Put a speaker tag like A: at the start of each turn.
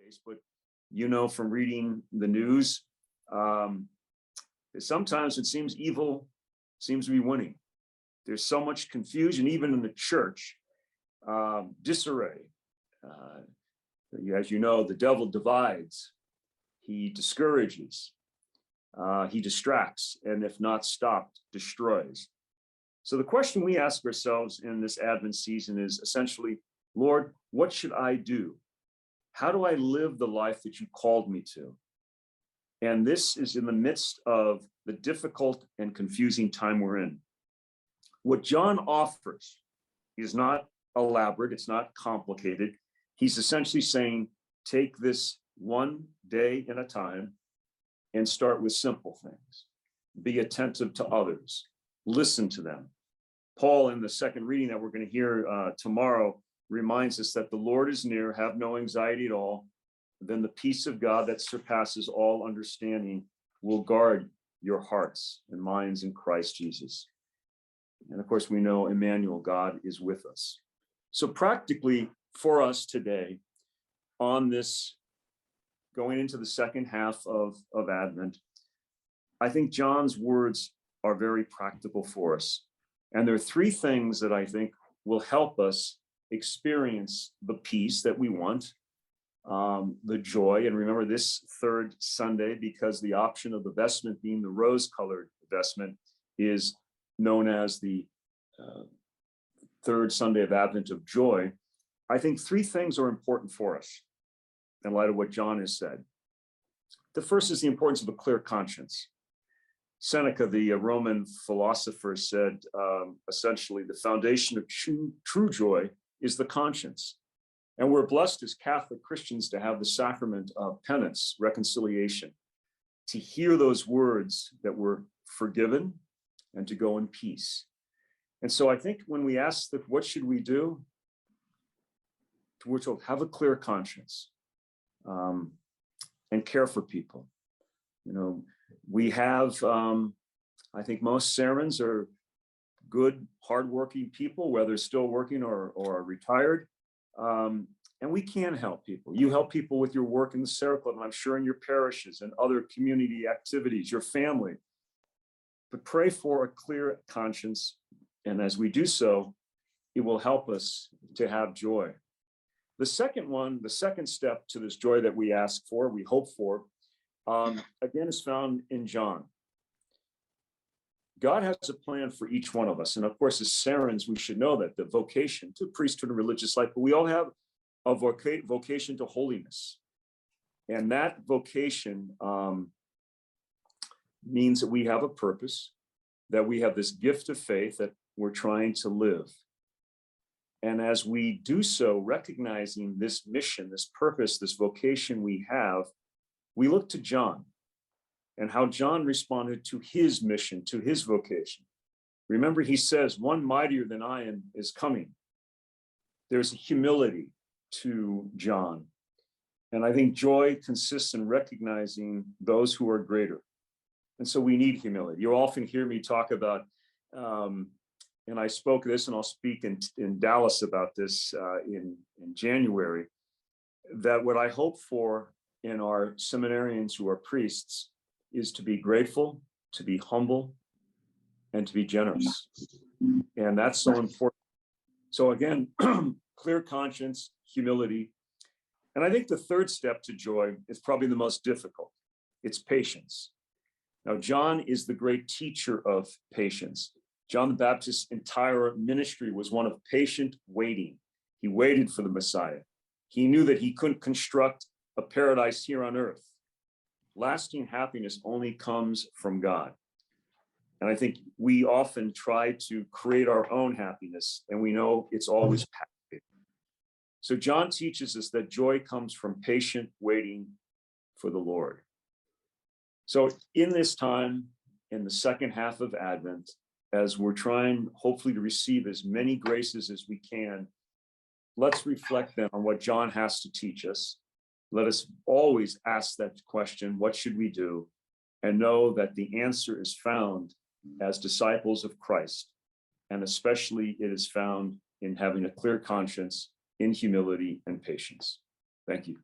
A: case, but you know from reading the news, sometimes it seems evil seems to be winning. There's so much confusion, even in the church, disarray. As you know, the devil divides, he discourages, he distracts, and if not stopped, destroys. So the question we ask ourselves in this Advent season is essentially, Lord, what should I do? How do I live the life that you called me to? And this is in the midst of the difficult and confusing time we're in. What John offers is not elaborate, it's not complicated. He's essentially saying, take this one day at a time and start with simple things. Be attentive to others, listen to them. Paul, in the second reading that we're going to hear tomorrow, reminds us that the Lord is near, have no anxiety at all. Then the peace of God that surpasses all understanding will guard your hearts and minds in Christ Jesus. And of course, we know Emmanuel, God is with us. So practically for us today, on this going into the second half of Advent, I think John's words are very practical for us. And there are three things that I think will help us experience the peace that we want, the joy. And remember this third Sunday, because the option of the vestment being the rose-colored vestment is known as the third Sunday of Advent of joy. I think three things are important for us in light of what John has said. The first is the importance of a clear conscience. Seneca, the Roman philosopher, said essentially the foundation of true joy is the conscience. And we're blessed as Catholic Christians to have the sacrament of penance, reconciliation, to hear those words that we're forgiven and to go in peace. And so I think when we ask that, what should we do? We're told, have a clear conscience and care for people. You know, we have, I think most Serrans are good, hardworking people, whether still working or retired. And we can help people. You help people with your work in the Serra Club, and I'm sure in your parishes and other community activities, your family. But pray for a clear conscience. And as we do so, it will help us to have joy. The second step to this joy that we ask for, we hope for, again, is found in John. God has a plan for each one of us. And of course, as Serrans, we should know that the vocation to priesthood and religious life, but we all have a vocation to holiness. And that vocation means that we have a purpose, that we have this gift of faith that we're trying to live. And as we do so, recognizing this mission, this purpose, this vocation we have, we look to John and how John responded to his mission, to his vocation. Remember, he says, one mightier than I am is coming. There's humility to John. And I think joy consists in recognizing those who are greater. And so we need humility. You often hear me talk about, and I spoke this and I'll speak in Dallas about this in January, that what I hope for in our seminarians who are priests is to be grateful, to be humble, and to be generous. And that's so important. So again, clear conscience, humility. And I think the third step to joy is probably the most difficult. It's patience. Now, John is the great teacher of patience. John the Baptist's entire ministry was one of patient waiting. He waited for the Messiah. He knew that he couldn't construct a paradise here on earth. Lasting happiness only comes from God. And I think we often try to create our own happiness, and we know it's always passive. So John teaches us that joy comes from patient waiting for the Lord. So in this time, in the second half of Advent, as we're trying hopefully to receive as many graces as we can, let's reflect then on what John has to teach us. Let us always ask that question, what should we do? And know that the answer is found as disciples of Christ. And especially it is found in having a clear conscience, in humility and patience. Thank you.